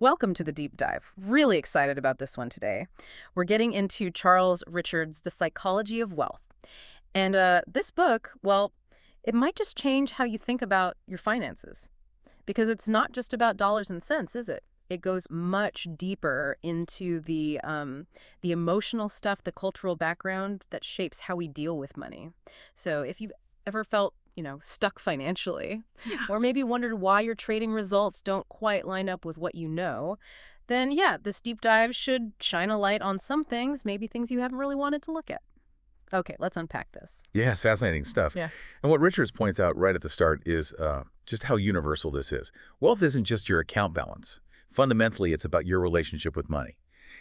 Welcome to the deep dive. Really excited about this one today. We're getting into Charles Richards' The Psychology of Wealth. And this book, well, it might just change how you think about your finances. Because it's not just about dollars and cents, is it? It goes much deeper into the emotional stuff, the cultural background that shapes how we deal with money. So if you've ever felt, stuck financially, Yeah. or maybe wondered why your trading results don't quite line up with what you know, then yeah, this deep dive should shine a light on some things, maybe things you haven't really wanted to look at. Okay, let's unpack this. Yeah, it's fascinating stuff. Yeah. And what Richards points out right at the start is just how universal this is. Wealth isn't just your account balance. Fundamentally, it's about your relationship with money.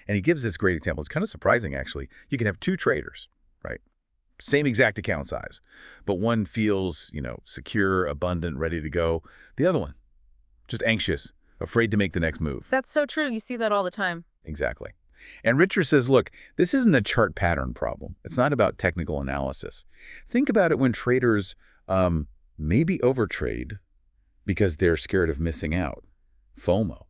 And he gives this great example. It's kind of surprising, actually. You can have two traders, right? Same exact account size, but one feels, secure, abundant, ready to go. The other one, just anxious, afraid to make the next move. That's so true. You see that all the time. Exactly. And Richard says, look, this isn't a chart pattern problem. It's not about technical analysis. Think about it when traders maybe overtrade because they're scared of missing out, FOMO.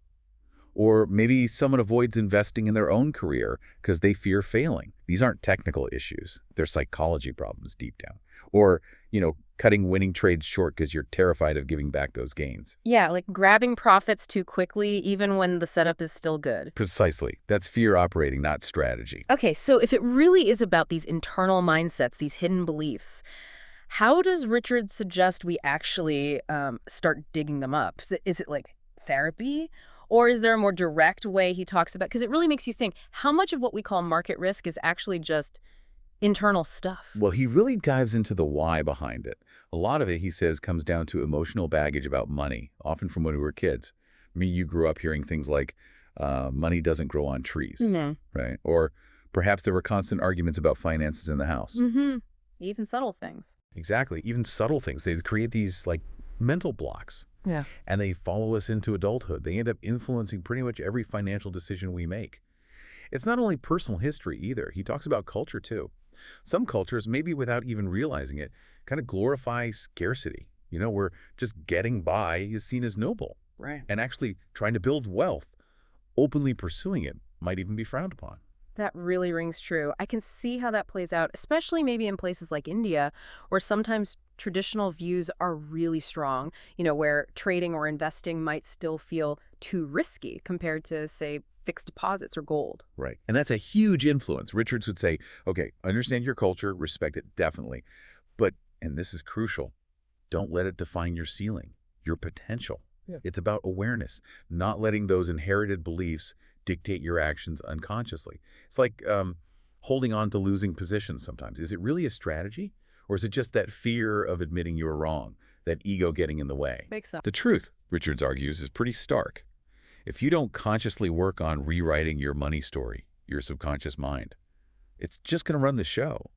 Or maybe someone avoids investing in their own career because they fear failing. These aren't technical issues. They're psychology problems deep down. Or, cutting winning trades short because you're terrified of giving back those gains. Yeah, like grabbing profits too quickly, even when the setup is still good. Precisely. That's fear operating, not strategy. Okay, so if it really is about these internal mindsets, these hidden beliefs, how does Richard suggest we actually start digging them up? Is it like therapy? Or is there a more direct way he talks about? Because it really makes you think, how much of what we call market risk is actually just internal stuff? Well, he really dives into the why behind it. A lot of it, he says, comes down to emotional baggage about money, often from when we were kids. You grew up hearing things like, money doesn't grow on trees, right? Or perhaps there were constant arguments about finances in the house. Mm-hmm. Even subtle things. Exactly. Even subtle things. They create these, mental blocks. Yeah. And they follow us into adulthood. They end up influencing pretty much every financial decision we make. It's not only personal history either. He talks about culture, too. Some cultures, maybe without even realizing it, kind of glorify scarcity, where just getting by is seen as noble. Right. And actually trying to build wealth, openly pursuing it, might even be frowned upon. That really rings true. I can see how that plays out, especially maybe in places like India, where sometimes traditional views are really strong, where trading or investing might still feel too risky compared to, say, fixed deposits or gold. Right. And that's a huge influence. Richards would say, okay, understand your culture, respect it, definitely. But, and this is crucial, don't let it define your ceiling, your potential. Yeah. It's about awareness, not letting those inherited beliefs dictate your actions unconsciously. It's like holding on to losing positions sometimes. Is it really a strategy? Or is it just that fear of admitting you were wrong, that ego getting in the way? Makes sense. The truth, Richards argues, is pretty stark. If you don't consciously work on rewriting your money story, your subconscious mind, it's just going to run the show.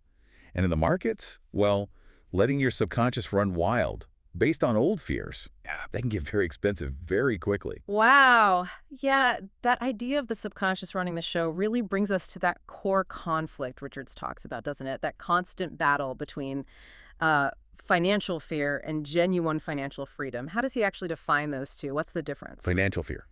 And in the markets, well, letting your subconscious run wild based on old fears, that can get very expensive very quickly. Wow. Yeah, that idea of the subconscious running the show really brings us to that core conflict Richards talks about, doesn't it? That constant battle between financial fear and genuine financial freedom. How does he actually define those two? What's the difference? Financial fear.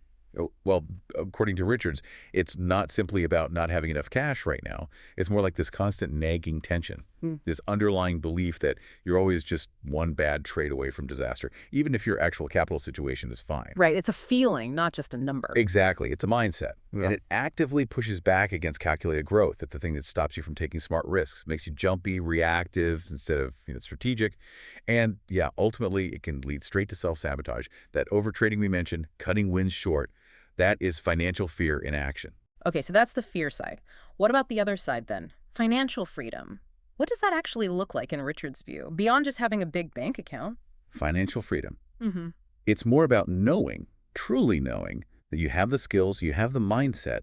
Well, according to Richards, it's not simply about not having enough cash right now. It's more like this constant nagging tension, this underlying belief that you're always just one bad trade away from disaster, even if your actual capital situation is fine. Right. It's a feeling, not just a number. Exactly. It's a mindset. Yeah. And it actively pushes back against calculated growth. It's the thing that stops you from taking smart risks, makes you jumpy, reactive instead of strategic. And yeah, ultimately, it can lead straight to self-sabotage. That overtrading we mentioned, cutting wins short, that is financial fear in action. Okay, so that's the fear side. What about the other side then? Financial freedom. What does that actually look like in Richard's view, beyond just having a big bank account? Financial freedom. Mm-hmm. It's more about knowing, truly knowing, that you have the skills, you have the mindset,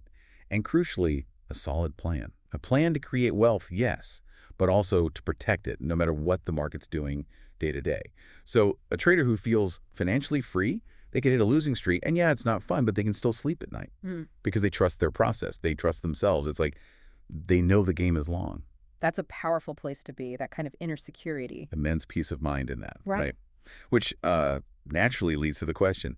and crucially, a solid plan. A plan to create wealth, yes, but also to protect it, no matter what the market's doing day to day. So a trader who feels financially free, they can hit a losing streak, and yeah, it's not fun, but they can still sleep at night because they trust their process. They trust themselves. It's like they know the game is long. That's a powerful place to be, that kind of inner security. Immense peace of mind in that, Right. Which naturally leads to the question,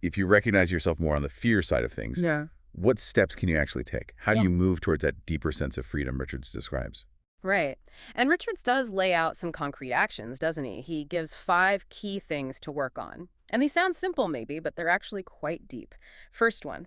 if you recognize yourself more on the fear side of things, Yeah. what steps can you actually take? How do Yeah. you move towards that deeper sense of freedom Richards describes? Right. And Richards does lay out some concrete actions, doesn't he? He gives 5 key things to work on. And these sound simple maybe, but they're actually quite deep. First one,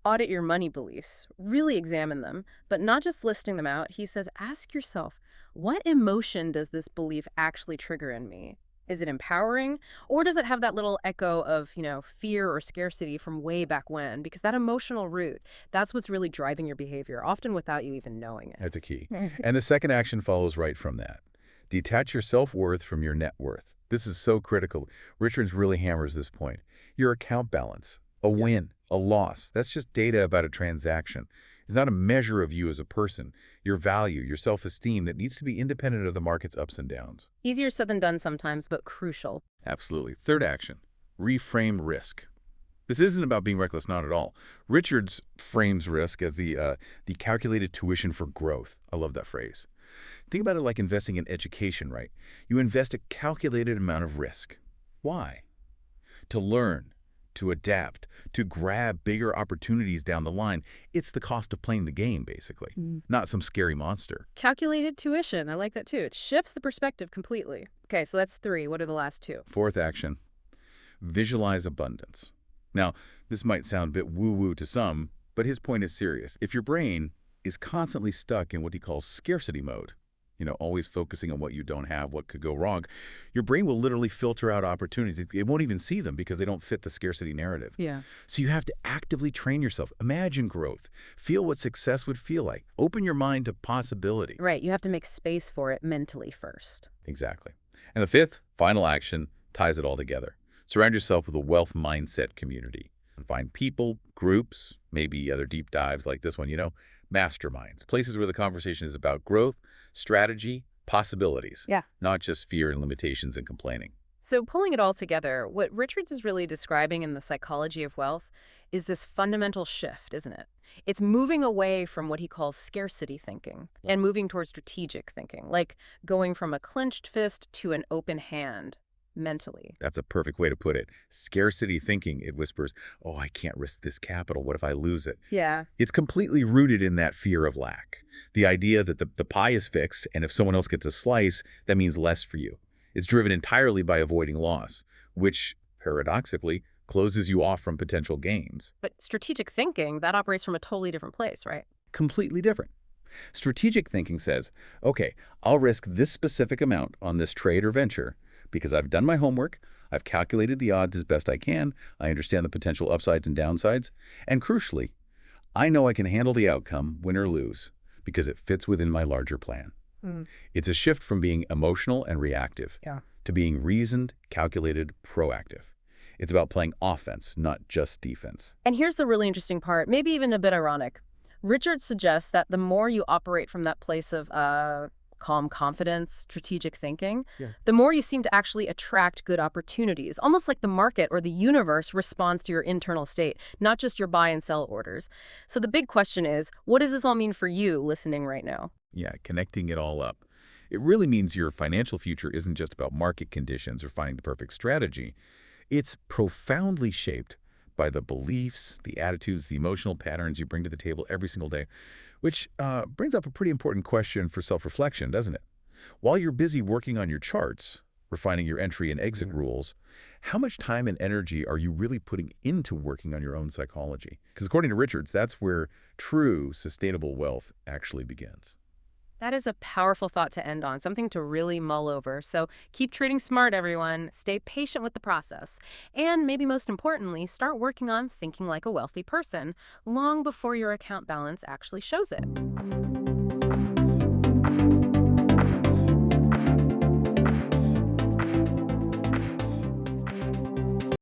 audit your money beliefs. Really examine them, but not just listing them out. He says, ask yourself, what emotion does this belief actually trigger in me? Is it empowering? Or does it have that little echo of, fear or scarcity from way back when? Because that emotional root, that's what's really driving your behavior, often without you even knowing it. That's a key. And the second action follows right from that. Detach your self-worth from your net worth. This is so critical. Richards really hammers this point. Your account balance, a win, a loss, that's just data about a transaction. It's not a measure of you as a person, your value, your self-esteem that needs to be independent of the market's ups and downs. Easier said than done sometimes, but crucial. Absolutely. Third action, reframe risk. This isn't about being reckless, not at all. Richards frames risk as the calculated tuition for growth. I love that phrase. Think about it like investing in education, right? You invest a calculated amount of risk. Why? To learn, to adapt, to grab bigger opportunities down the line. It's the cost of playing the game, basically, not some scary monster. Calculated tuition. I like that too. It shifts the perspective completely. Okay, so that's 3. What are the last 2? Fourth action, visualize abundance. Now, this might sound a bit woo-woo to some, but his point is serious. If your brain is constantly stuck in what he calls scarcity mode, always focusing on what you don't have, what could go wrong, your brain will literally filter out opportunities. It won't even see them because they don't fit the scarcity narrative. Yeah. So you have to actively train yourself. Imagine growth. Feel what success would feel like. Open your mind to possibility. Right. You have to make space for it mentally first. Exactly. And the fifth, final action, ties it all together. Surround yourself with a wealth mindset community. Find people, groups, maybe other deep dives like this one, masterminds, places where the conversation is about growth, strategy, possibilities, Yeah. not just fear and limitations and complaining. So pulling it all together, what Richards is really describing in The Psychology of Wealth is this fundamental shift, isn't it? It's moving away from what he calls scarcity thinking and moving towards strategic thinking, like going from a clenched fist to an open hand mentally. That's a perfect way to put it. Scarcity thinking, it whispers, oh, I can't risk this capital. What if I lose it? Yeah. It's completely rooted in that fear of lack. The idea that the pie is fixed, and if someone else gets a slice, that means less for you. It's driven entirely by avoiding loss, which, paradoxically, closes you off from potential gains. But strategic thinking, that operates from a totally different place, right? Completely different. Strategic thinking says, okay, I'll risk this specific amount on this trade or venture because I've done my homework, I've calculated the odds as best I can, I understand the potential upsides and downsides, and crucially, I know I can handle the outcome, win or lose, because it fits within my larger plan. It's a shift from being emotional and reactive to being reasoned, calculated, proactive. It's about playing offense, not just defense. And here's the really interesting part, maybe even a bit ironic. Richard suggests that the more you operate from that place of calm confidence, strategic thinking, the more you seem to actually attract good opportunities, almost like the market or the universe responds to your internal state, not just your buy and sell orders. So the big question is, what does this all mean for you listening right now? Yeah, connecting it all up. It really means your financial future isn't just about market conditions or finding the perfect strategy. It's profoundly shaped by the beliefs, the attitudes, the emotional patterns you bring to the table every single day, which brings up a pretty important question for self-reflection, doesn't it? While you're busy working on your charts, refining your entry and exit rules, how much time and energy are you really putting into working on your own psychology? Because according to Richards, that's where true sustainable wealth actually begins. That is a powerful thought to end on, something to really mull over. So keep trading smart, everyone. Stay patient with the process. And maybe most importantly, start working on thinking like a wealthy person long before your account balance actually shows it.